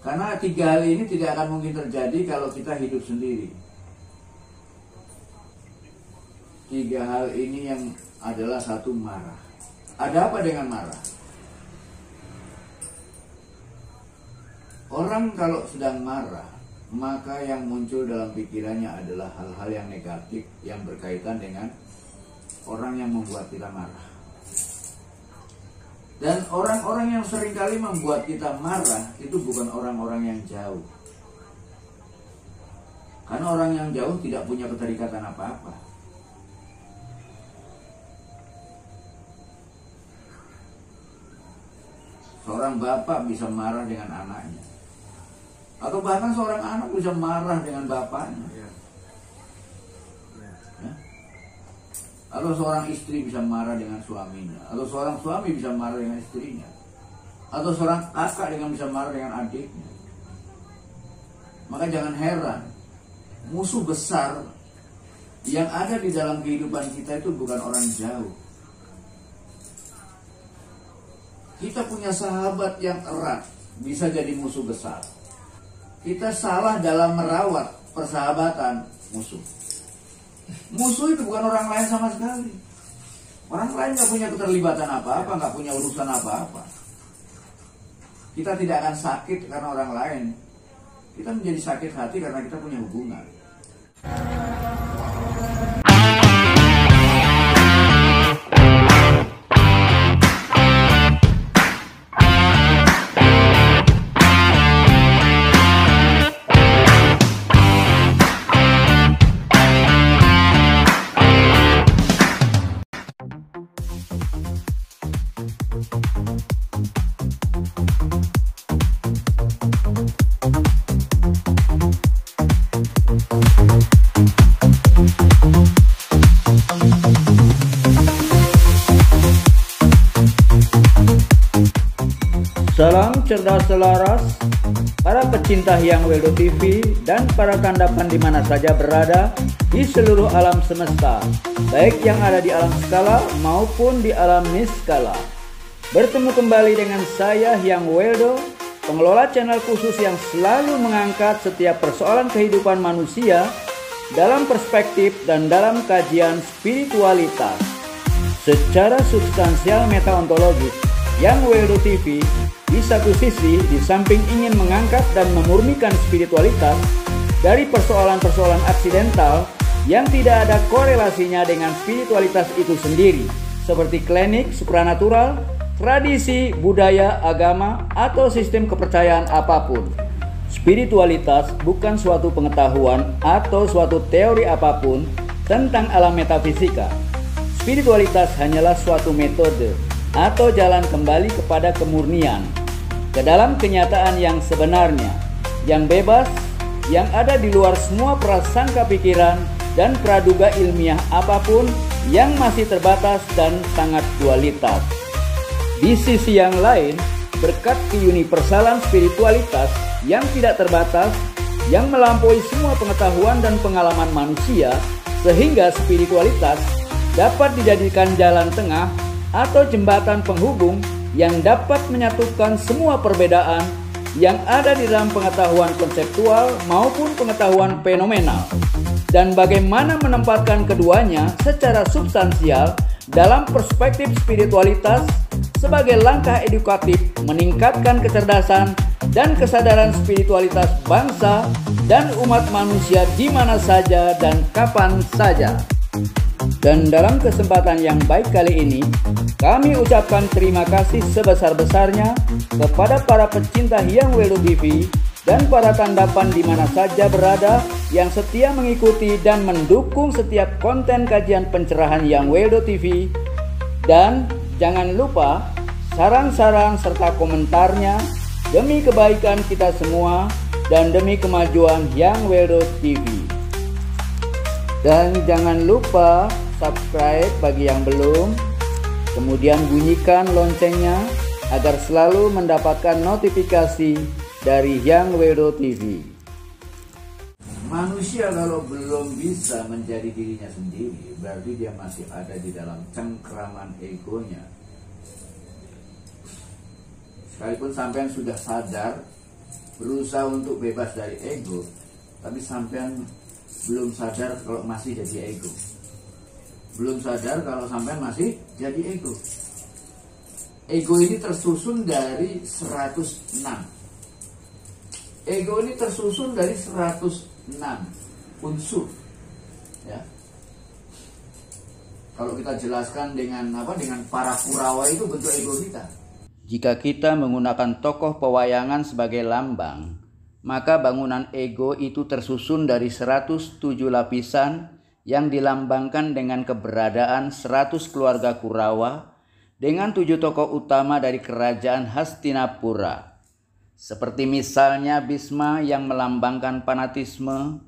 Karena tiga hal ini tidak akan mungkin terjadi kalau kita hidup sendiri. Tiga hal ini yang adalah satu, marah. Ada apa dengan marah? Orang kalau sedang marah, maka yang muncul dalam pikirannya adalah hal-hal yang negatif yang berkaitan dengan orang yang membuat kita marah. Dan orang-orang yang seringkali membuat kita marah itu bukan orang-orang yang jauh. Karena orang yang jauh tidak punya keterikatan apa-apa. Seorang bapak bisa marah dengan anaknya. Atau bahkan seorang anak bisa marah dengan bapaknya. Ya. Atau seorang istri bisa marah dengan suaminya. Atau seorang suami bisa marah dengan istrinya. Atau seorang kakak bisa marah dengan adiknya. Maka jangan heran, musuh besar yang ada di dalam kehidupan kita itu bukan orang jauh. Kita punya sahabat yang erat, bisa jadi musuh besar. Kita salah dalam merawat persahabatan, musuh. Musuh itu bukan orang lain sama sekali. Orang lain gak punya keterlibatan apa-apa, gak punya urusan apa-apa. Kita tidak akan sakit karena orang lain. Kita menjadi sakit hati karena kita punya hubungan. Salam cerdas selaras, para pecinta Hyang Weldo TV dan para tandapan di mana saja berada di seluruh alam semesta, baik yang ada di alam skala maupun di alam niskala. Bertemu kembali dengan saya Hyang Weldo, pengelola channel khusus yang selalu mengangkat setiap persoalan kehidupan manusia dalam perspektif dan dalam kajian spiritualitas secara substansial metaontologis. Hyang Weldo TV di satu sisi di samping ingin mengangkat dan memurnikan spiritualitas dari persoalan-persoalan aksidental yang tidak ada korelasinya dengan spiritualitas itu sendiri, seperti klinik, supranatural, tradisi, budaya, agama, atau sistem kepercayaan apapun. Spiritualitas bukan suatu pengetahuan atau suatu teori apapun tentang alam metafisika. Spiritualitas hanyalah suatu metode atau jalan kembali kepada kemurnian, ke dalam kenyataan yang sebenarnya, yang bebas, yang ada di luar semua prasangka pikiran dan praduga ilmiah apapun yang masih terbatas dan sangat dualitas. Di sisi yang lain, berkat keuniversalan spiritualitas yang tidak terbatas, yang melampaui semua pengetahuan dan pengalaman manusia, sehingga spiritualitas dapat dijadikan jalan tengah atau jembatan penghubung yang dapat menyatukan semua perbedaan yang ada di dalam pengetahuan konseptual maupun pengetahuan fenomenal, dan bagaimana menempatkan keduanya secara substansial dalam perspektif spiritualitas sebagai langkah edukatif meningkatkan kecerdasan dan kesadaran spiritualitas bangsa dan umat manusia di mana saja dan kapan saja. Dan dalam kesempatan yang baik kali ini, kami ucapkan terima kasih sebesar-besarnya kepada para pecinta Hyang Weldo TV dan para tandapan di mana saja berada yang setia mengikuti dan mendukung setiap konten kajian pencerahan Hyang Weldo TV. Dan jangan lupa saran-saran serta komentarnya demi kebaikan kita semua dan demi kemajuan Hyang Weldo TV. Dan jangan lupa subscribe bagi yang belum, kemudian bunyikan loncengnya agar selalu mendapatkan notifikasi dari Hyang Weldo TV. Manusia kalau belum bisa menjadi dirinya sendiri, berarti dia masih ada di dalam cengkraman egonya. Sekalipun sampean sudah sadar berusaha untuk bebas dari ego, tapi sampean belum sadar kalau masih jadi ego. Belum sadar kalau sampean masih jadi ego. Ego ini tersusun dari 106. Ego ini tersusun dari 106 unsur. Ya. Kalau kita jelaskan dengan dengan para Kurawa itu bentuk ego kita. Jika kita menggunakan tokoh pewayangan sebagai lambang, maka bangunan ego itu tersusun dari 107 lapisan yang dilambangkan dengan keberadaan 100 keluarga Kurawa dengan 7 tokoh utama dari kerajaan Hastinapura. Seperti misalnya Bhisma yang melambangkan fanatisme,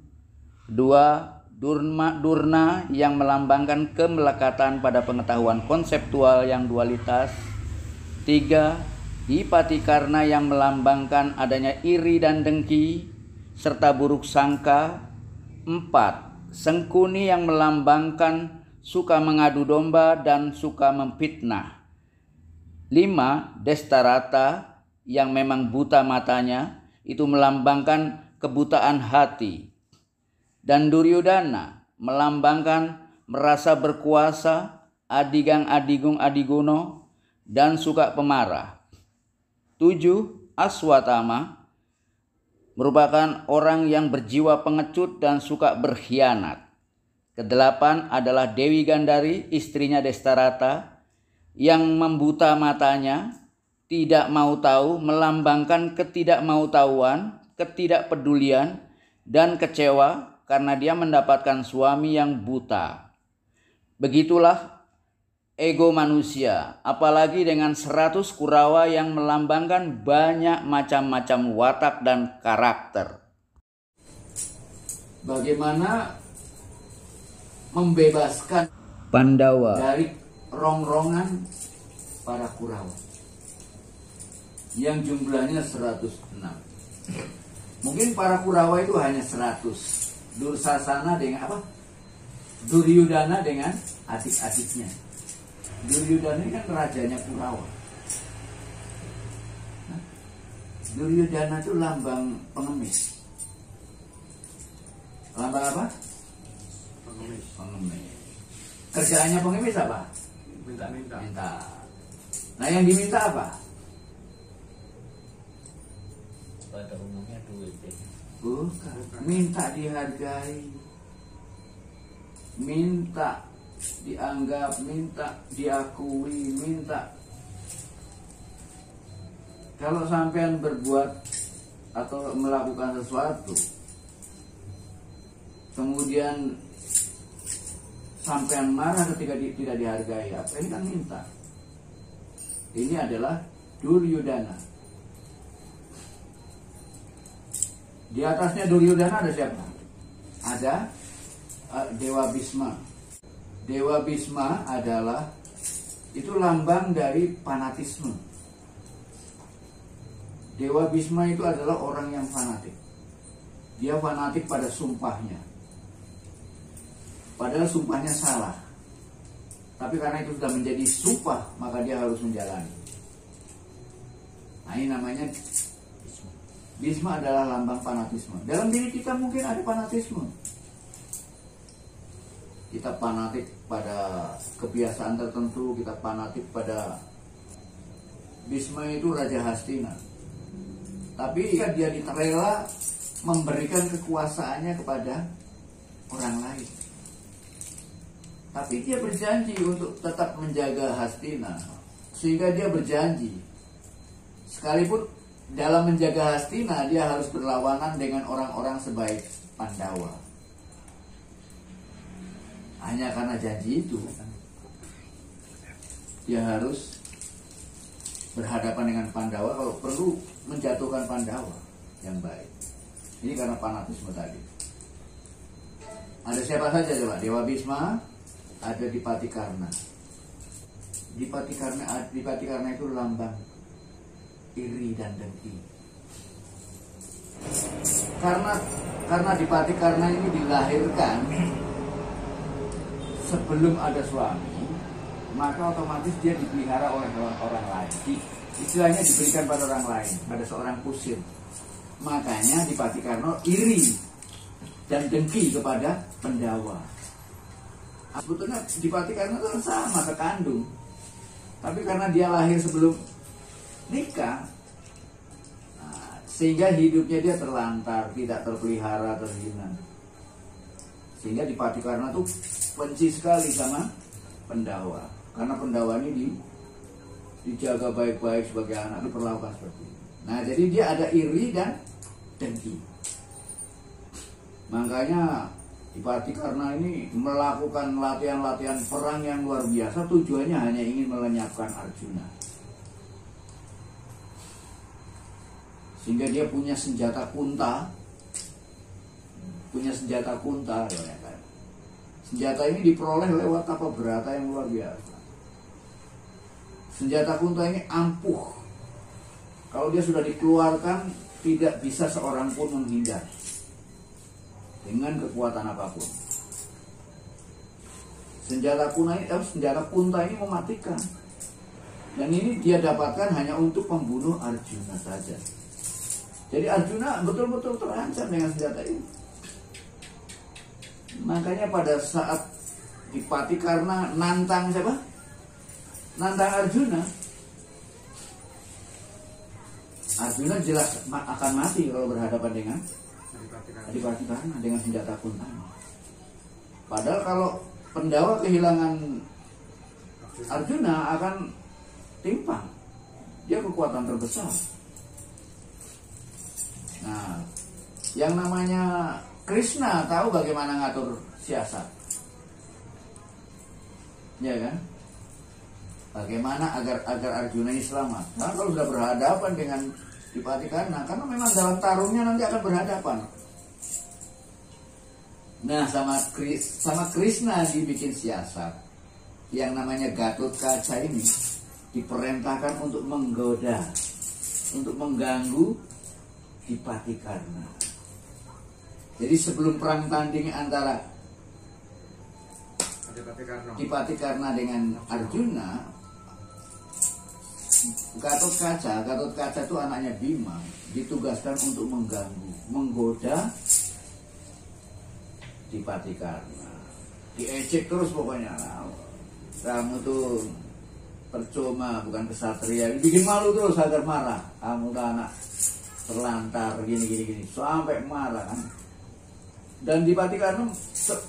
2. Durna yang melambangkan kemelekatan pada pengetahuan konseptual yang dualitas, 3. Dipatikarna yang melambangkan adanya iri dan dengki serta buruk sangka, 4. Sengkuni yang melambangkan suka mengadu domba dan suka memfitnah, 5. Destarata yang memang buta matanya, itu melambangkan kebutaan hati. Dan Duryodhana melambangkan merasa berkuasa, adigang adigung adigono, dan suka pemarah. 7. Aswatthama merupakan orang yang berjiwa pengecut dan suka berkhianat. Kedelapan adalah Dewi Gandhari, istrinya Destarata, yang membuta matanya, tidak mau tahu, melambangkan ketidakmautahuan, ketidakpedulian, dan kecewa karena dia mendapatkan suami yang buta. Begitulah ego manusia, apalagi dengan 100 Kurawa yang melambangkan banyak macam-macam watak dan karakter. Bagaimana membebaskan Pandawa dari rongrongan para Kurawa yang jumlahnya 106. Mungkin para Kurawa itu hanya 100. Dursasana dengan Duryodhana dengan adik-adiknya. Duryodhana ini kan rajanya Kurawa. Duryodhana itu lambang pengemis. Lambang apa? Pengemis. Kerjaannya pengemis apa? Minta. Nah, yang diminta apa? Pada umumnya duit. Bukan. Minta dihargai, minta dianggap, minta diakui, minta. Kalau sampean berbuat atau melakukan sesuatu, kemudian sampean marah ketika tidak dihargai, apa ini kan minta. Ini adalah Duryodhana. Di atasnya Duryodhana ada siapa? Ada Dewa Bhisma. Dewa Bhisma adalah itu lambang dari fanatisme. Dewa Bhisma itu adalah orang yang fanatik. Dia fanatik pada sumpahnya. Padahal sumpahnya salah. Tapi karena itu sudah menjadi sumpah, maka dia harus menjalani. Nah, ini namanya Bhisma adalah lambang fanatisme. Dalam diri kita mungkin ada fanatisme. Kita fanatik pada kebiasaan tertentu, kita fanatik pada Bhisma itu Raja Hastina. Tapi dia rela memberikan kekuasaannya kepada orang lain. Tapi dia berjanji untuk tetap menjaga Hastina. Sehingga dia berjanji, sekalipun dalam menjaga Hastina, dia harus berlawanan dengan orang-orang sebaik Pandawa. Hanya karena janji itu, dia harus berhadapan dengan Pandawa, kalau perlu menjatuhkan Pandawa yang baik. Ini karena fanatisme tadi. Ada siapa saja coba? Dewa Bhisma, ada Dipatikarna. Dipatikarna itu lambang iri dan dengki. Karena Dipatikarna ini dilahirkan sebelum ada suami, maka otomatis dia dipelihara oleh orang lain. Istilahnya diberikan pada orang lain, pada seorang kusir. Makanya Dipati Karna iri dan dengki kepada Pendawa. Sebetulnya Dipati Karna itu sama sekandung, tapi karena dia lahir sebelum nikah, sehingga hidupnya dia terlantar, tidak terpelihara, terhina. Sehingga Dipati Karna tuh benci sekali sama Pendawa, karena Pendawa ini dijaga baik-baik sebagai anak, diperlakukan seperti itu. Nah, jadi dia ada iri dan dengki. Makanya Dipati Karna ini melakukan latihan-latihan perang yang luar biasa, tujuannya hanya ingin melenyapkan Arjuna. Sehingga dia punya senjata kunta. Ya kan? Senjata ini diperoleh lewat tapa berata yang luar biasa. Senjata kunta ini ampuh. Kalau dia sudah dikeluarkan, tidak bisa seorang pun menghindar dengan kekuatan apapun. Senjata kunta ini mematikan. Dan ini dia dapatkan hanya untuk membunuh Arjuna saja. Jadi Arjuna betul-betul terancam dengan senjata ini. Makanya pada saat Dipati Karna nantang siapa? Nantang Arjuna. Arjuna jelas akan mati kalau berhadapan dengan Dipati Karna dengan senjata kunta. Padahal kalau Pendawa kehilangan Arjuna akan timpang. Dia kekuatan terbesar. Nah, yang namanya Krishna tahu bagaimana ngatur siasat, ya kan? Bagaimana agar Arjuna ini selamat. Nah, kalau sudah berhadapan dengan Dipati Karna, karena memang dalam tarungnya nanti akan berhadapan. Nah, sama Krishna dibikin siasat. Yang namanya Gatotkaca ini diperintahkan untuk menggoda, untuk mengganggu Dipati Karna. Jadi sebelum perang tanding antara Dipati Karna dengan Arjuna, Gatotkaca itu anaknya Bima, ditugaskan untuk mengganggu, menggoda Dipati Karna. Diejek terus pokoknya. Kamu tuh percuma, bukan kesatria. Bikin malu terus agar marah. Kamu tuh anak terlantar gini sampai marah kan. Dan Dipati Karna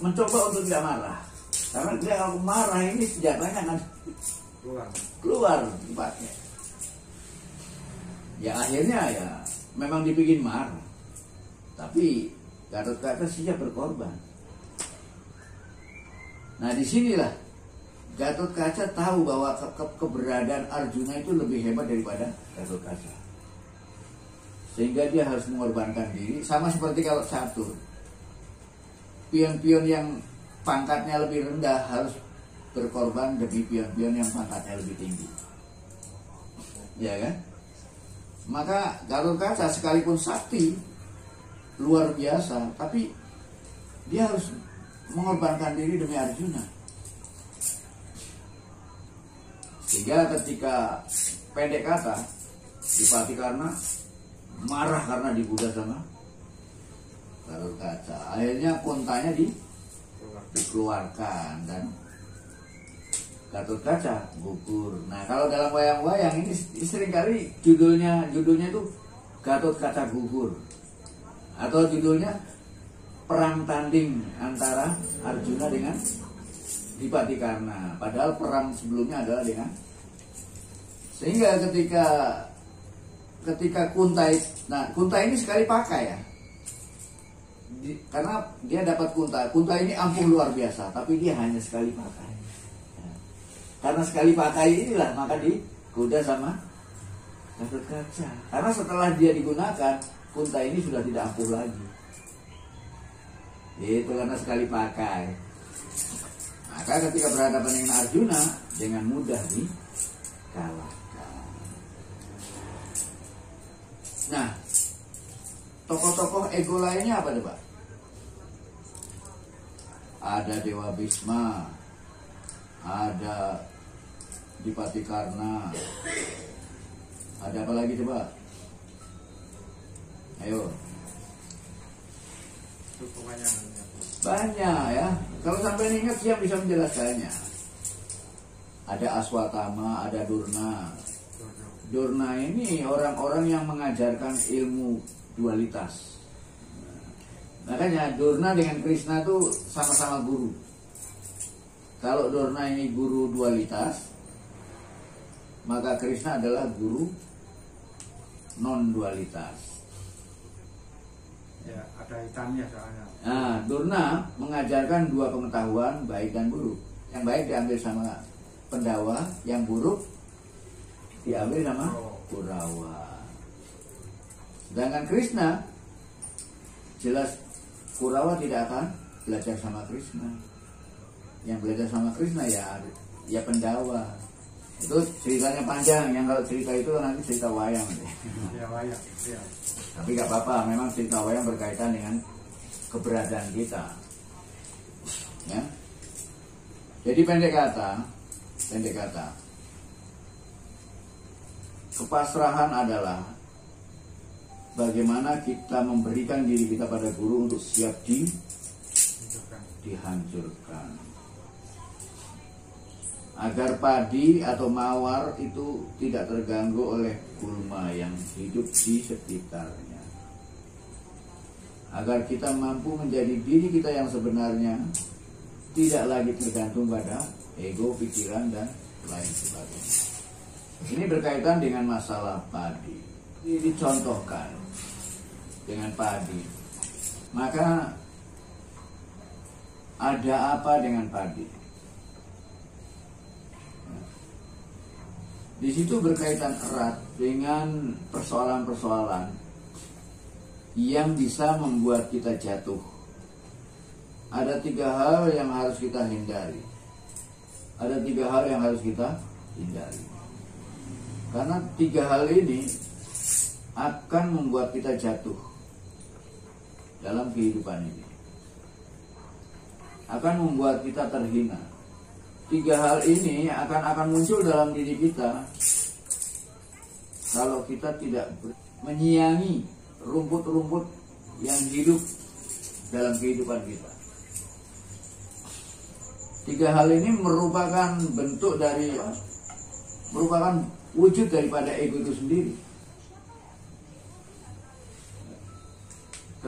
mencoba untuk tidak marah, karena dia kalau marah ini senjatanya kan keluar tempatnya. Ya akhirnya ya memang dibikin marah, tapi Gatotkaca siap berkorban. Nah disinilah Gatotkaca tahu bahwa keberadaan Arjuna itu lebih hebat daripada Gatotkaca, sehingga dia harus mengorbankan diri. Sama seperti kalau catur, pion-pion yang pangkatnya lebih rendah harus berkorban demi pion-pion yang pangkatnya lebih tinggi, ya kan? Maka Gatotkaca sekalipun sakti luar biasa, tapi dia harus mengorbankan diri demi Arjuna. Sehingga ketika pendek kata Dipati Karna marah karena digoda sama Gatotkaca, akhirnya kuntanya dikeluarkan dan Gatotkaca gugur. Nah kalau dalam wayang-wayang ini seringkali judulnya itu Gatotkaca gugur, atau judulnya perang tanding antara Arjuna dengan Dipati Karna. Padahal perang sebelumnya adalah dengan, sehingga ketika Kunta ini sekali pakai ya. Karena dia dapat Kunta ini ampuh luar biasa, tapi dia hanya sekali pakai. Karena sekali pakai inilah maka digoda sama Gatotkaca. Karena setelah dia digunakan, Kunta ini sudah tidak ampuh lagi. Itu karena sekali pakai. Maka ketika berhadapan dengan Arjuna, dengan mudah dikalahkan. Nah, tokoh-tokoh ego lainnya apa Pak? Ada Dewa Bisma, ada Dipati Karna, ada apa lagi coba? Ayo. Itu pokoknya Banyak ya. Kalau sampai ingat siapa bisa menjelaskannya. Ada Aswatama, ada Durna. Durna ini orang-orang yang mengajarkan ilmu dualitas. Makanya Durna dengan Krishna itu sama-sama guru. Kalau Durna ini guru dualitas, maka Krishna adalah guru non-dualitas. ya ada hitamnya soalnya. Nah, Durna mengajarkan dua pengetahuan baik dan buruk. Yang baik diambil sama Pendawa, yang buruk diambil sama Kurawa. Sedangkan Krishna jelas Kurawa tidak akan belajar sama Krishna. Yang belajar sama Krishna ya Pendawa. Itu ceritanya panjang. Yang kalau cerita itu nanti cerita wayang. Ya wayang. Ya. Tapi gak apa-apa, memang cerita wayang berkaitan dengan keberadaan kita. Ya. Jadi pendek kata, kepasrahan adalah bagaimana kita memberikan diri kita pada guru untuk siap dihancurkan. Agar padi atau mawar itu tidak terganggu oleh gulma yang hidup di sekitarnya. Agar kita mampu menjadi diri kita yang sebenarnya, tidak lagi tergantung pada ego, pikiran, dan lain sebagainya. Ini berkaitan dengan masalah padi. Ini dicontohkan dengan padi. Maka ada apa dengan padi? Di situ berkaitan erat dengan persoalan-persoalan yang bisa membuat kita jatuh. Ada 3 hal yang harus kita hindari. Ada 3 hal yang harus kita hindari. Karena 3 hal ini akan membuat kita jatuh dalam kehidupan ini. Akan membuat kita terhina. 3 hal ini akan muncul dalam diri kita kalau kita tidak menyiangi rumput-rumput yang hidup dalam kehidupan kita. 3 hal ini merupakan bentuk dari, merupakan wujud daripada ego itu sendiri.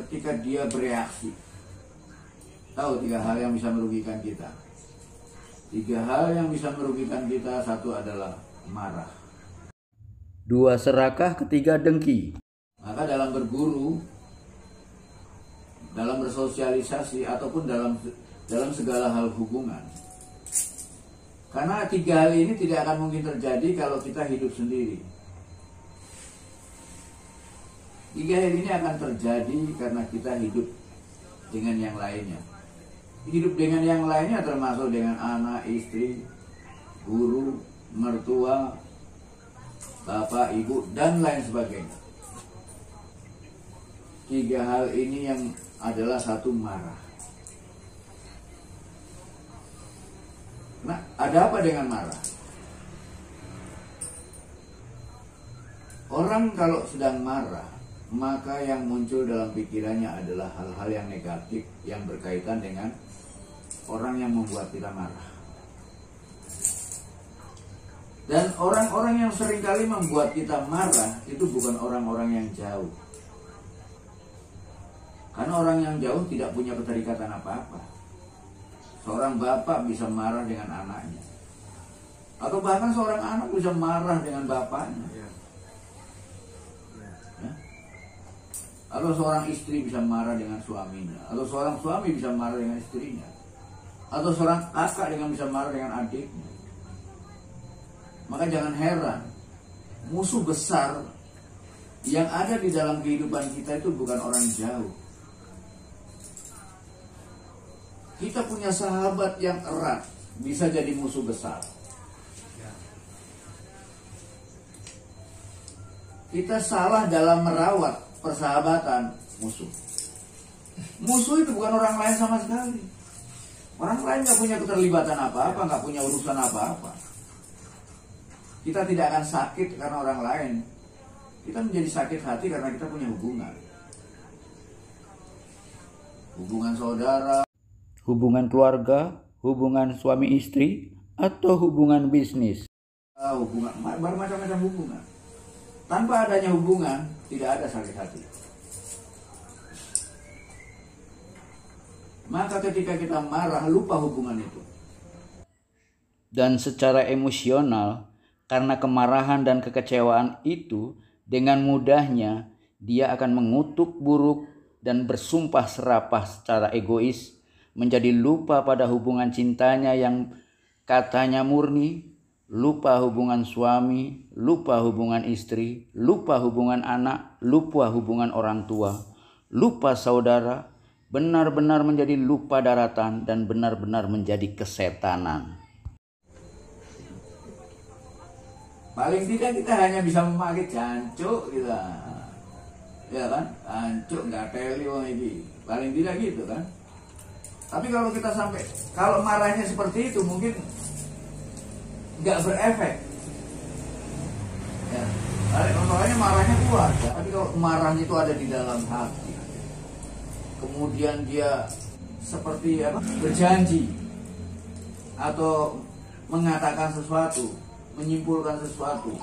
Ketika dia bereaksi, tahu 3 hal yang bisa merugikan kita. 3 hal yang bisa merugikan kita, 1 adalah marah. 2 serakah, 3 dengki. Maka dalam berguru, dalam bersosialisasi, ataupun dalam segala hal hubungan, karena 3 hal ini tidak akan mungkin terjadi kalau kita hidup sendiri. 3 hal ini akan terjadi karena kita hidup dengan yang lainnya. Hidup dengan yang lainnya termasuk dengan anak, istri, guru, mertua, bapak, ibu, dan lain sebagainya. 3 hal ini yang adalah 1 marah. Nah, ada apa dengan marah? Orang kalau sedang marah, maka yang muncul dalam pikirannya adalah hal-hal yang negatif yang berkaitan dengan orang yang membuat kita marah. Dan orang-orang yang seringkali membuat kita marah itu bukan orang-orang yang jauh. Karena orang yang jauh tidak punya keterikatan apa-apa. Seorang bapak bisa marah dengan anaknya. Atau bahkan seorang anak bisa marah dengan bapaknya. Ya? Atau seorang istri bisa marah dengan suaminya. Atau seorang suami bisa marah dengan istrinya. Atau seorang kakak bisa marah dengan adiknya. Maka jangan heran, musuh besar yang ada di dalam kehidupan kita itu bukan orang jauh. Kita punya sahabat yang erat, bisa jadi musuh besar. Kita salah dalam merawat persahabatan musuh. Musuh itu bukan orang lain sama sekali. Orang lain gak punya keterlibatan apa-apa, gak punya urusan apa-apa. Kita tidak akan sakit karena orang lain. Kita menjadi sakit hati karena kita punya hubungan. hubungan saudara, hubungan keluarga, hubungan suami istri, atau hubungan bisnis. hubungan bermacam-macam hubungan. Tanpa adanya hubungan, tidak ada sakit hati. Maka ketika kita marah, lupa hubungan itu. Dan secara emosional, karena kemarahan dan kekecewaan itu, dengan mudahnya dia akan mengutuk buruk dan bersumpah serapah secara egois, menjadi lupa pada hubungan cintanya yang katanya murni, lupa hubungan suami, lupa hubungan istri, lupa hubungan anak, lupa hubungan orang tua, lupa saudara, benar-benar menjadi lupa daratan dan benar-benar menjadi kesetanan. Paling tidak kita hanya bisa memakai jancuk kita. Ya kan? Jancuk nggak teli wong ini. Paling tidak gitu kan. Tapi kalau kita sampai, kalau marahnya seperti itu mungkin nggak berefek. Ya. Soalnya marahnya kuat ya. Tapi kalau marahnya itu ada di dalam hati, kemudian dia seperti apa? Berjanji atau mengatakan sesuatu, menyimpulkan sesuatu,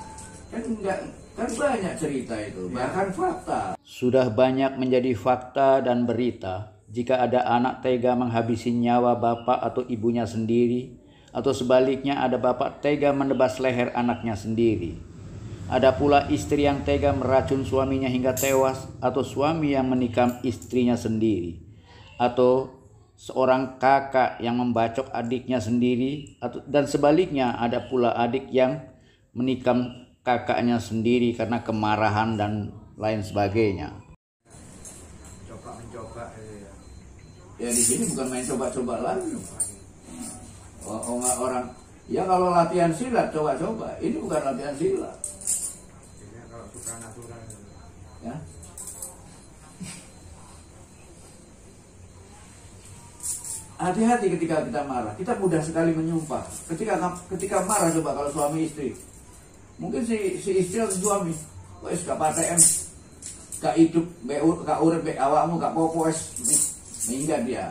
kan banyak cerita itu, bahkan fakta. Sudah banyak menjadi fakta dan berita jika ada anak tega menghabisi nyawa bapak atau ibunya sendiri, atau sebaliknya ada bapak tega menebas leher anaknya sendiri. Ada pula istri yang tega meracun suaminya hingga tewas, atau suami yang menikam istrinya sendiri, atau seorang kakak yang membacok adiknya sendiri, dan sebaliknya ada pula adik yang menikam kakaknya sendiri karena kemarahan dan lain sebagainya. Mencoba Ya di sini bukan main coba-coba lagi. Orang ya kalau latihan silat coba-coba, ini bukan latihan silat. ya, kalau suka natural Ya. Hati-hati ketika kita marah. Kita mudah sekali menyumpah. Ketika marah, coba kalau suami istri, mungkin si istri atau suami, wes gak PTM, gak hidup, gak urip, awakmu gak popo, wes minggat dia.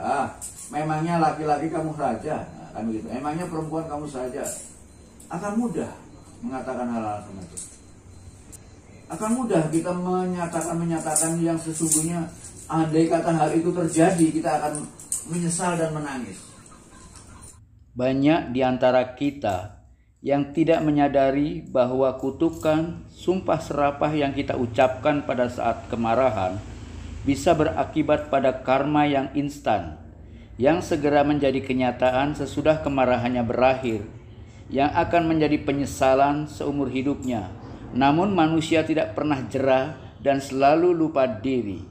Memangnya laki-laki kamu saja, kan gitu. Emangnya perempuan kamu saja. Akan mudah mengatakan hal-hal semacam itu. Akan mudah kita menyatakan yang sesungguhnya. Andai kata hal itu terjadi, kita akan menyesal dan menangis. Banyak di antara kita yang tidak menyadari bahwa kutukan, sumpah serapah yang kita ucapkan pada saat kemarahan bisa berakibat pada karma yang instan, yang segera menjadi kenyataan sesudah kemarahannya berakhir, yang akan menjadi penyesalan seumur hidupnya. Namun manusia tidak pernah jera dan selalu lupa diri.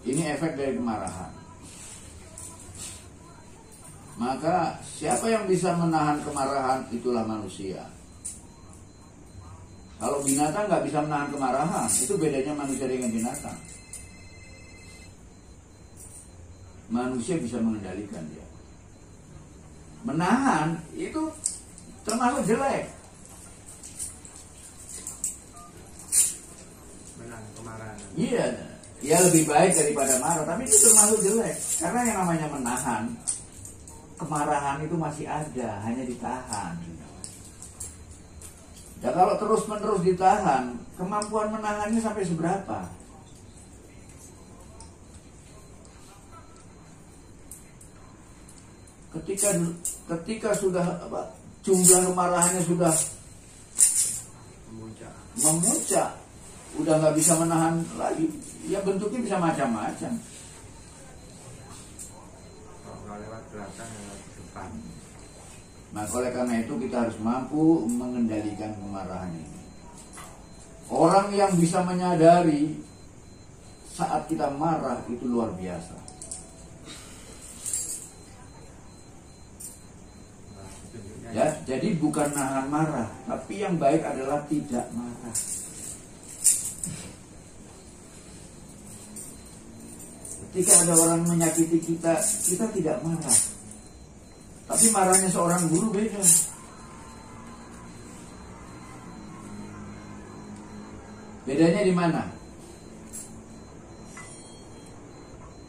Ini efek dari kemarahan. Maka siapa yang bisa menahan kemarahan, itulah manusia. Kalau binatang nggak bisa menahan kemarahan, itu bedanya manusia dengan binatang. Manusia bisa mengendalikan dia. Menahan itu termasuk jelek. menang kemarahan. Iya, ya lebih baik daripada marah, tapi itu termasuk jelek. Karena yang namanya menahan, kemarahan itu masih ada, hanya ditahan. Dan kalau terus-menerus ditahan, kemampuan menahannya sampai seberapa? Ketika sudah jumlah kemarahannya sudah memuncak, udah nggak bisa menahan lagi, ya bentuknya bisa macam-macam. Kalau lewat belakang, lewat depan. Maka oleh karena itu kita harus mampu mengendalikan kemarahan ini. Orang yang bisa menyadari saat kita marah itu luar biasa. Ya, jadi bukan nahan marah, tapi yang baik adalah tidak marah. Ketika ada orang menyakiti kita, kita tidak marah. Tapi marahnya seorang guru beda. Bedanya di mana?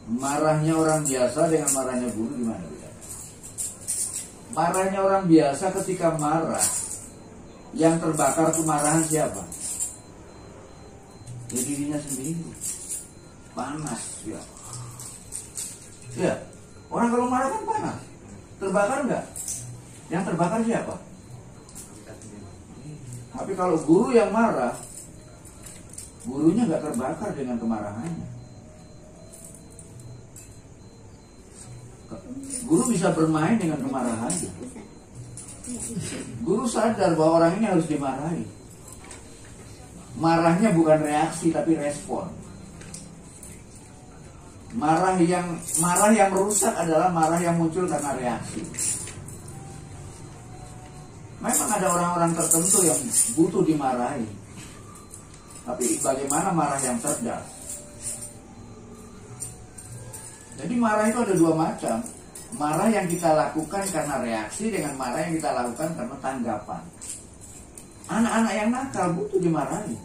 marahnya orang biasa dengan marahnya guru gimana bedanya? Marahnya orang biasa ketika marah, yang terbakar kemarahan siapa? Ya dirinya sendiri. Panas ya. Ya, orang kalau marah kan panas. Terbakar enggak? Yang terbakar siapa? Tapi kalau guru yang marah, gurunya nggak terbakar dengan kemarahannya. Guru bisa bermain dengan kemarahannya. Guru sadar bahwa orang ini harus dimarahi. Marahnya bukan reaksi tapi respon. Marah yang merusak adalah marah yang muncul karena reaksi. Memang ada orang-orang tertentu yang butuh dimarahi. Tapi bagaimana marah yang cerdas? Jadi marah itu ada dua macam. Marah yang kita lakukan karena reaksi dengan marah yang kita lakukan karena tanggapan. Anak-anak yang nakal butuh dimarahi.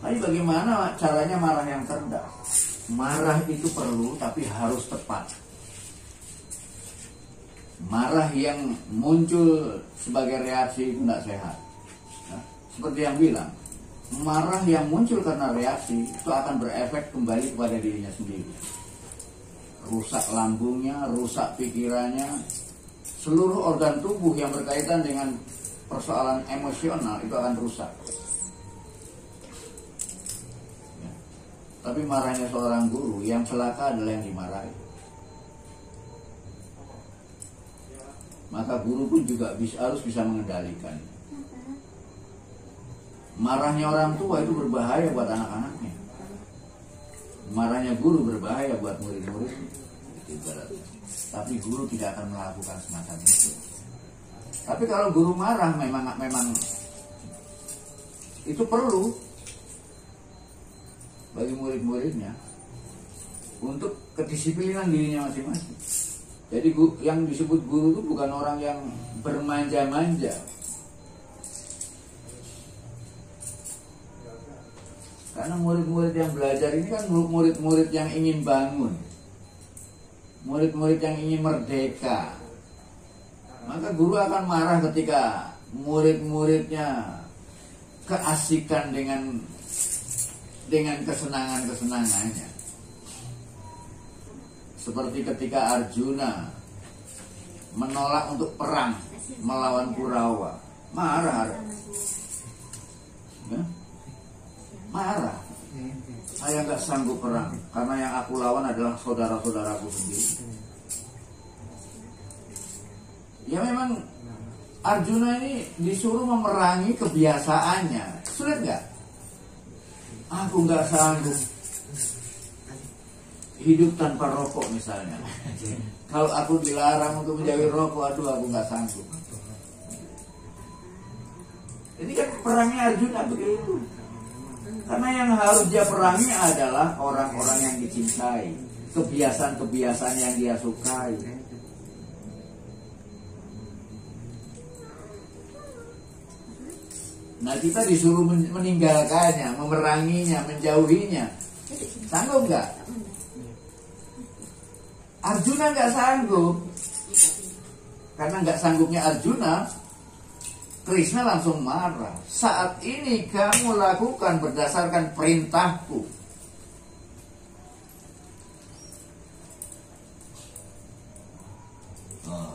Tapi bagaimana caranya marah yang cerdas? Marah itu perlu tapi harus tepat. Marah yang muncul sebagai reaksi itu tidak sehat. Nah, seperti yang bilang, marah yang muncul karena reaksi itu akan berefek kembali kepada dirinya sendiri. Rusak lambungnya, rusak pikirannya, seluruh organ tubuh yang berkaitan dengan persoalan emosional itu akan rusak. Ya. Tapi marahnya seorang guru, yang celaka adalah yang dimarahi. Maka guru pun juga harus bisa mengendalikan. Marahnya orang tua itu berbahaya buat anak-anaknya. Marahnya guru berbahaya buat murid-muridnya. Tapi guru tidak akan melakukan semacam itu. Tapi kalau guru marah memang itu perlu bagi murid-muridnya untuk kedisiplinan dirinya masing-masing. Jadi yang disebut guru itu bukan orang yang bermanja-manja. Karena murid-murid yang belajar ini kan murid-murid yang ingin bangun, murid-murid yang ingin merdeka. Maka guru akan marah ketika murid-muridnya keasikan dengan kesenangan-kesenangannya. Seperti ketika Arjuna menolak untuk perang melawan Kurawa, marah. Ya? Marah. Saya nggak sanggup perang karena yang aku lawan adalah saudara-saudaraku sendiri. Ya memang Arjuna ini disuruh memerangi kebiasaannya. Sulit nggak? Aku nggak sanggup hidup tanpa rokok misalnya. Kalau aku dilarang untuk menjauhi rokok, aduh aku nggak sanggup. Ini kan perangnya Arjuna begitu. Karena yang harus dia perangi adalah orang-orang yang dicintai, kebiasaan-kebiasaan yang dia sukai. Nah kita disuruh meninggalkannya, memeranginya, menjauhinya. Sanggup nggak? Arjuna nggak sanggup. Karena nggak sanggupnya Arjuna, Krishna langsung marah. Saat ini kamu lakukan berdasarkan perintahku.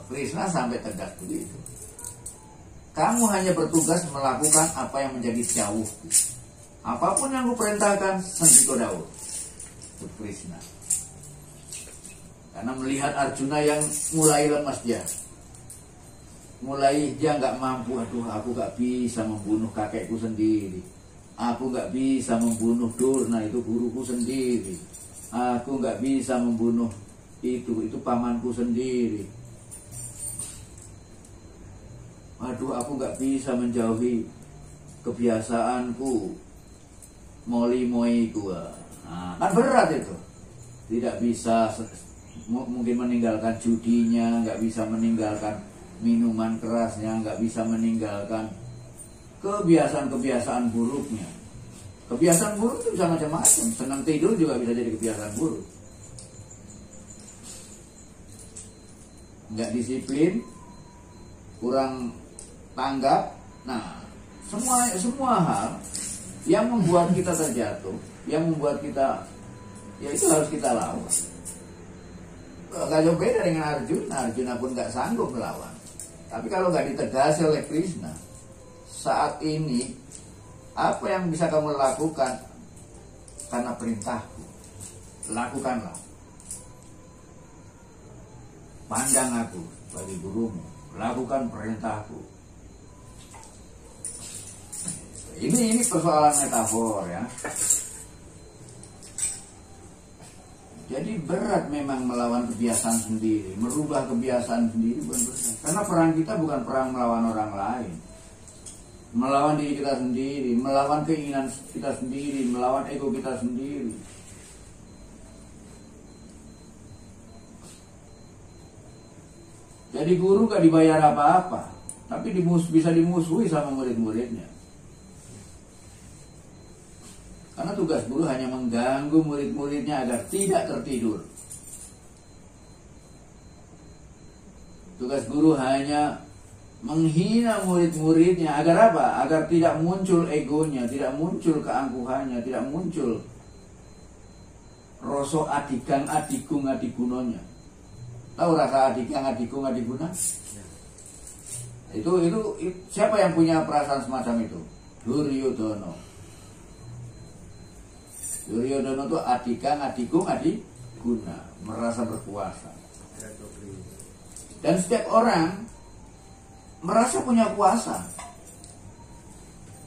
Krishna sampai tegas begitu. Kamu hanya bertugas melakukan apa yang menjadi jauhku. Apapun yang kuperintahkan, sendiko daud. Itu Krishna. Karena melihat Arjuna yang mulai lemas dia. Mulai dia nggak mampu, aduh aku nggak bisa membunuh kakekku sendiri. Aku nggak bisa membunuh Durna, itu guruku sendiri. Aku nggak bisa membunuh itu pamanku sendiri. Aduh aku nggak bisa menjauhi kebiasaanku, moli-moiku. Nah, kan berat itu. Tidak bisa mungkin meninggalkan judinya, nggak bisa meninggalkan minuman kerasnya, nggak bisa meninggalkan kebiasaan-kebiasaan buruknya. Kebiasaan buruk itu bisa macam-macam. Senang tidur juga bisa jadi kebiasaan buruk. nggak disiplin, kurang tanggap. Nah, semua hal yang membuat kita terjatuh, yang membuat kita, ya itu harus kita lawan. Gak jauh beda dengan Arjuna pun gak sanggup melawan. Tapi kalau gak ditegasi oleh Krishna, saat ini apa yang bisa kamu lakukan karena perintahku, lakukanlah. Pandang aku sebagai gurumu, lakukan perintahku. Ini persoalan metafor ya. Jadi berat memang melawan kebiasaan sendiri, merubah kebiasaan sendiri bukan berat. Karena perang kita bukan perang melawan orang lain, melawan diri kita sendiri, melawan keinginan kita sendiri, melawan ego kita sendiri. Jadi guru gak dibayar apa-apa, tapi bisa dimusuhi sama murid-muridnya. Karena tugas guru hanya mengganggu murid-muridnya agar tidak tertidur. Tugas guru hanya menghina murid-muridnya agar apa? Agar tidak muncul egonya, tidak muncul keangkuhannya, tidak muncul rasa adigang adigung adigunonya. Tahu rasa adigang adigung adiguna? Itu siapa yang punya perasaan semacam itu? Duryodhana. Duryodhana itu adigang, adigung, adiguna, merasa berkuasa. Dan setiap orang merasa punya kuasa,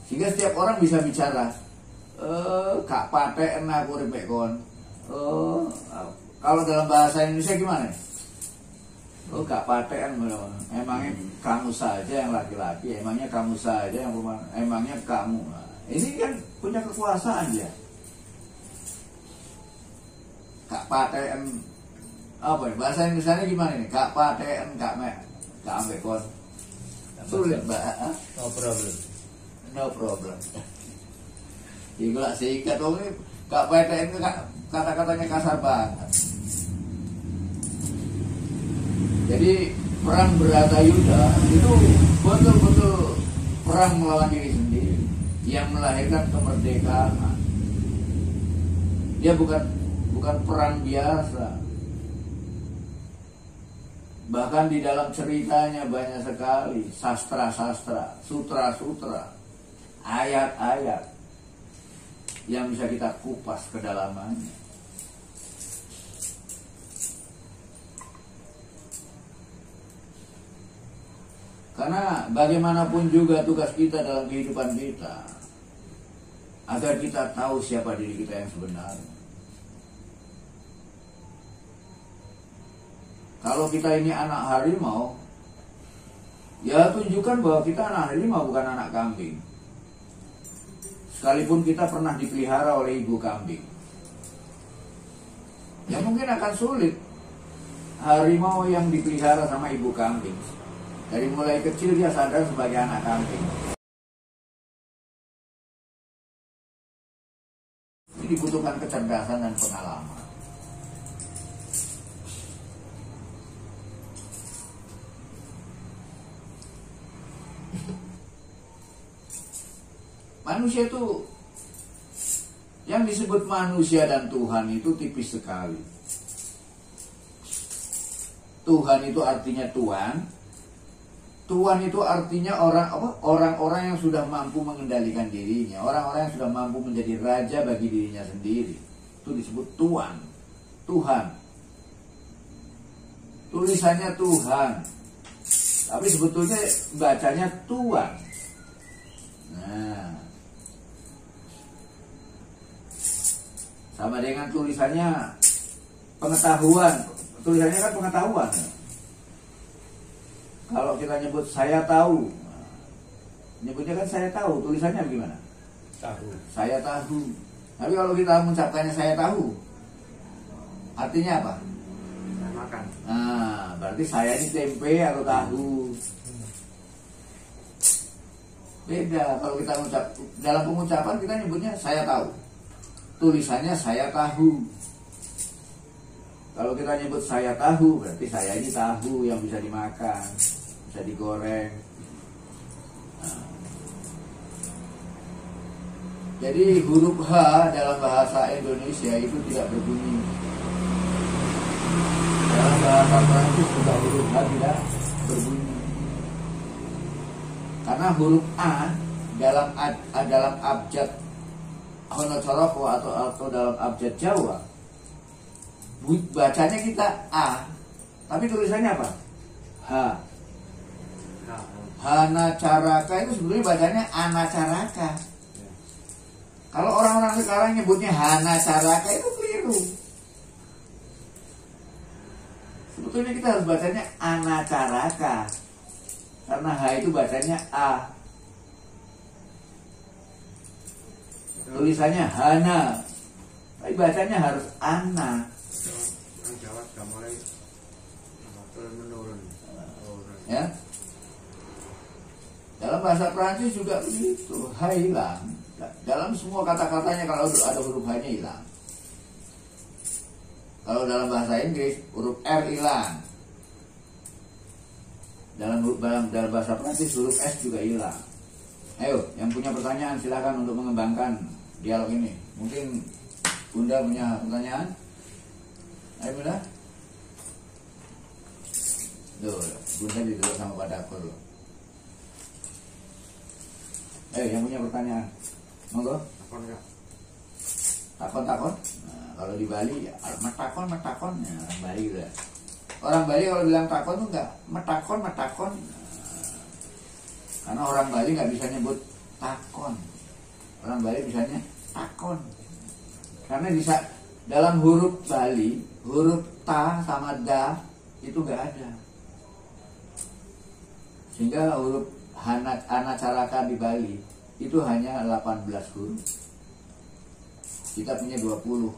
sehingga setiap orang bisa bicara, gak paten aku ribek kon. Kalau dalam bahasa Indonesia gimana? Gak paten, emangnya kamu saja yang laki-laki, emangnya kamu saja yang perempuan, emangnya kamu. Ini kan punya kekuasaan dia. Gak paten apa ya, bahasa Indonesia gimana nih? Gak paten, gak ambek kon. Sulit mbak. No problem. Iku lah singkat ini gak paten itu kata-katanya kasar banget. Jadi perang Bharatayuddha itu betul-betul perang melawan diri sendiri yang melahirkan kemerdekaan. Dia bukan perang biasa. Bahkan di dalam ceritanya banyak sekali sastra-sastra, sutra-sutra, ayat-ayat yang bisa kita kupas kedalamannya. Karena bagaimanapun juga tugas kita dalam kehidupan kita agar kita tahu siapa diri kita yang sebenarnya. Kalau kita ini anak harimau, ya tunjukkan bahwa kita anak harimau, bukan anak kambing. Sekalipun kita pernah dipelihara oleh ibu kambing, ya mungkin akan sulit harimau yang dipelihara sama ibu kambing. Dari mulai kecil dia sadar sebagai anak kambing. Ini dibutuhkan kecerdasan dan pengalaman. Manusia itu, yang disebut manusia dan Tuhan itu tipis sekali. Tuhan itu artinya Tuhan. Tuhan itu artinya orang-orang yang sudah mampu mengendalikan dirinya, orang-orang yang sudah mampu menjadi raja bagi dirinya sendiri. Itu disebut Tuhan. Tuhan. Tulisannya Tuhan, tapi sebetulnya bacanya Tuhan. Nah, sama dengan tulisannya pengetahuan. Tulisannya kan pengetahuan. Kalau kita nyebut saya tahu, nyebutnya kan saya tahu, tulisannya gimana? Tahu. Saya tahu. Tapi kalau kita mengucapkannya saya tahu, artinya apa? Saya makan. Nah, berarti saya ini tempe atau tahu. Beda. Kalau kita dalam pengucapan kita nyebutnya saya tahu, tulisannya saya tahu. Kalau kita nyebut saya tahu, berarti saya ini tahu yang bisa dimakan, bisa digoreng. Nah. Jadi huruf H dalam bahasa Indonesia itu tidak berbunyi. Dalam bahasa Prancis juga huruf H tidak berbunyi. Karena huruf A dalam abjad Honocoroko atau dalam abjad Jawa, bacanya kita A, tapi tulisannya apa? H. Hanacaraka itu sebenarnya bacanya Anacaraka. Kalau orang-orang sekarang nyebutnya Hanacaraka itu keliru. Sebetulnya kita harus bacanya Anacaraka, karena H itu bacanya A. Tulisannya Hana, tapi bacanya harus Ana. Orang Jawa sudah mulai turun menurun. Ya. Dalam bahasa Prancis juga begitu, H hilang. Dalam semua kata-katanya kalau ada huruf H-nya hilang. Kalau dalam bahasa Inggris huruf R hilang. Dalam bahasa Prancis huruf S juga hilang. Ayo, yang punya pertanyaan silakan untuk mengembangkan dialog ini. Mungkin Bunda punya pertanyaan? Ayo Bunda. Duh, Bunda duduk sama Pak Dakur loh. Ayo, yang punya pertanyaan. Monggo. Takon. Nah, kalau di Bali, metakon. Ya, orang Bali gitu ya. Orang Bali kalau bilang takon tuh enggak metakon. Karena orang Bali nggak bisa nyebut takon. Orang Bali bisanya takon. Karena bisa dalam huruf Bali, huruf ta sama da itu nggak ada. Sehingga huruf Anacaraka di Bali itu hanya 18 huruf. Kita punya 20.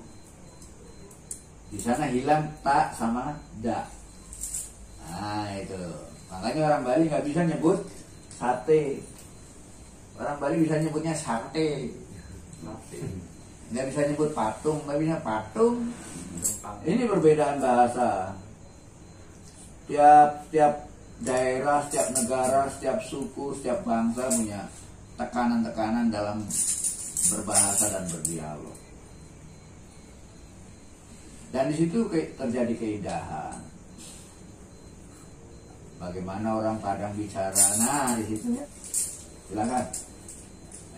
Di sana hilang ta sama da. Nah itu. Makanya orang Bali nggak bisa nyebut sate. Orang Bali bisa nyebutnya sate. Nggak bisa nyebut patung, nggak bisa patung. Ini perbedaan bahasa. Tiap daerah, setiap negara, setiap suku, setiap bangsa punya tekanan-tekanan dalam berbahasa dan berdialog. Dan di situ terjadi keindahan. Bagaimana orang Padang bicara, nah di situ ya. Silakan.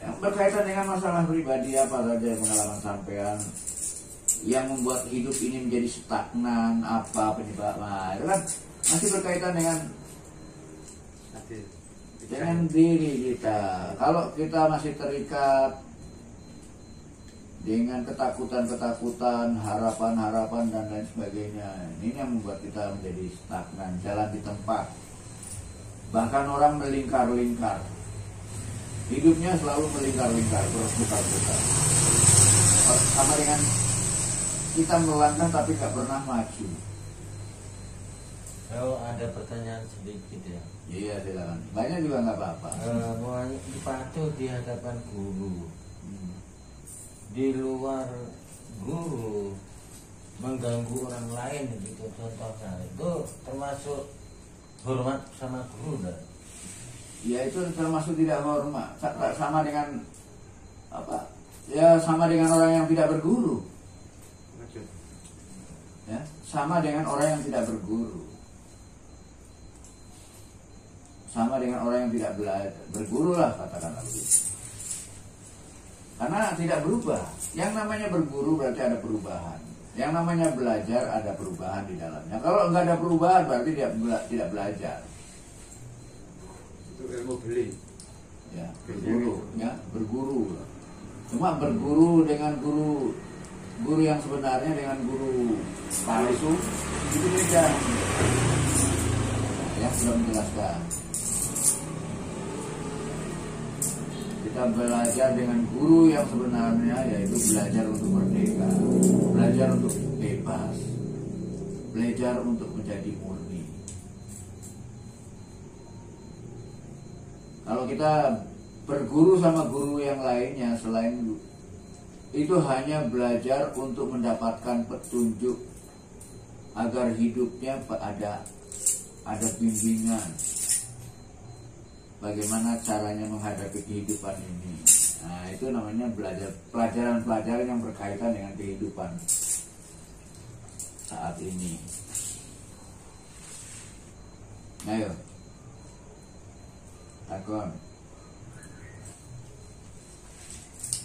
Yang berkaitan dengan masalah pribadi apa saja yang pengalaman sampean yang membuat hidup ini menjadi stagnan, apa penyebabnya, itu kan masih berkaitan dengan diri kita. Kalau kita masih terikat dengan ketakutan, harapan dan lain sebagainya, ini yang membuat kita menjadi stagnan, jalan di tempat. Bahkan orang melingkar-lingkar. Hidupnya selalu melingkar-lingkar, berputar-putar. Sama dengan kita melangkah tapi gak pernah maju. Kalau ada pertanyaan sedikit ya. Iya silakan. Banyak juga nggak apa-apa. Mau dipatuh di hadapan guru. Di luar guru mengganggu orang lain gitu contohnya, itu termasuk hormat sama guru enggak? Ya itu termasuk tidak hormat, sama dengan apa? Ya sama dengan orang yang tidak berguru. Ya, sama dengan orang yang tidak berguru. Sama dengan orang yang tidak belajar, berguru lah katakanlah begitu. Karena tidak berubah. Yang namanya berguru berarti ada perubahan. Yang namanya belajar ada perubahan di dalamnya. Kalau nggak ada perubahan berarti dia tidak belajar. Itu ilmu beli. Ya, berguru, ya, berguru. Cuma berguru dengan guru yang sebenarnya dengan guru palsu itu beda. Ya, sudah menjelaskan. Kita belajar dengan guru yang sebenarnya, yaitu belajar untuk merdeka, belajar untuk bebas, belajar untuk menjadi murni. Kalau kita berguru sama guru yang lainnya selain itu hanya belajar untuk mendapatkan petunjuk agar hidupnya ada bimbingan bagaimana caranya menghadapi kehidupan ini. Nah, itu namanya belajar pelajaran-pelajaran yang berkaitan dengan kehidupan saat ini. Ayo, takon.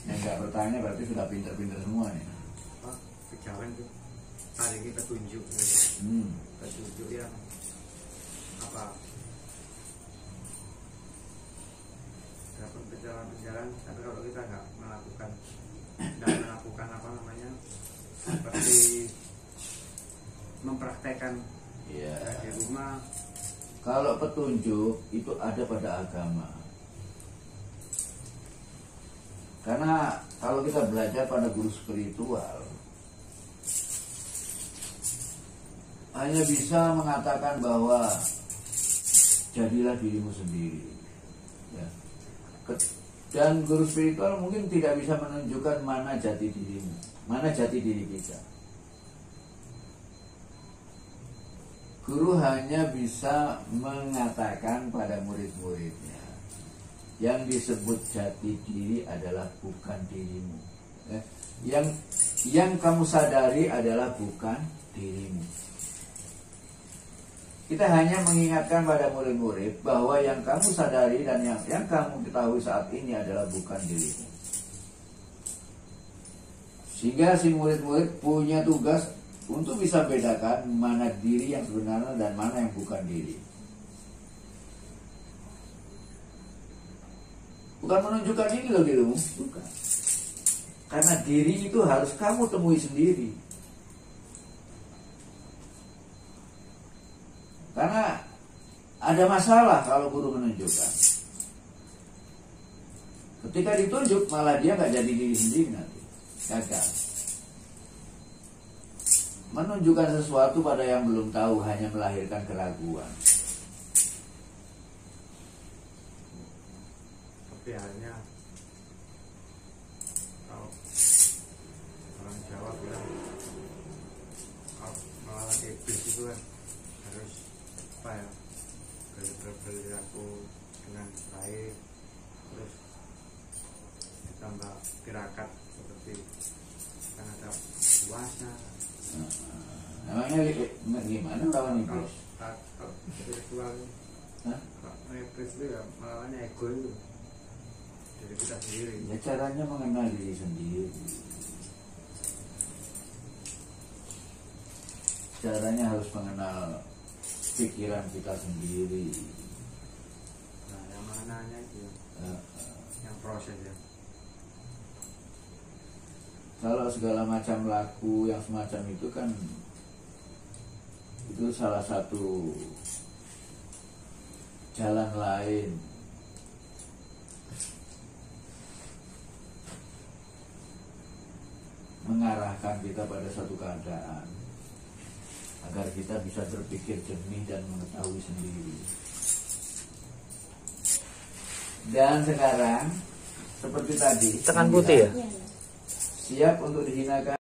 Yang nggak bertanya berarti sudah pintar-pintar semua nih. Apa kejawen tuh hari ini petunjuk gitu. Petunjuk yang apa dapat berjalan-jalan, tapi kalau kita nggak melakukan apa namanya seperti mempraktekkan di rumah. Kalau petunjuk itu ada pada agama. Karena kalau kita belajar pada guru spiritual, hanya bisa mengatakan bahwa jadilah dirimu sendiri. Ya. Dan guru spiritual mungkin tidak bisa menunjukkan mana jati dirimu, mana jati diri kita. Guru hanya bisa mengatakan pada murid-muridnya, yang disebut jati diri adalah bukan dirimu. Yang kamu sadari adalah bukan dirimu. Kita hanya mengingatkan pada murid-murid bahwa yang kamu sadari dan yang kamu ketahui saat ini adalah bukan dirimu. Sehingga si murid-murid punya tugas untuk bisa bedakan mana diri yang sebenarnya dan mana yang bukan diri. Bukan menunjukkan ini loh dirimu, bukan. Karena diri itu harus kamu temui sendiri. Karena ada masalah kalau guru menunjukkan. Ketika ditunjuk malah dia nggak jadi diri sendiri nanti, gagal. Menunjukkan sesuatu pada yang belum tahu hanya melahirkan keraguan. Tapi hanya kalau orang Jawa bilang kalau melawan iblis itu kan harus apa ya, berperilaku dengan baik, terus ditambah tirakat seperti kan ada puasa. Namanya gimana lawan iblis? Kalau spiritual, kalau iblis itu ya melawannya ego itu, diri kita sendiri. Ya caranya mengenal diri sendiri. Caranya harus mengenal pikiran kita sendiri. Nah, yang mananya itu yang proses ya. Kalau segala macam laku yang semacam itu kan itu salah satu jalan lain mengarahkan kita pada satu keadaan agar kita bisa berpikir jernih dan mengetahui sendiri. Dan sekarang seperti tadi Tekan putih ya? siap untuk dihinakan.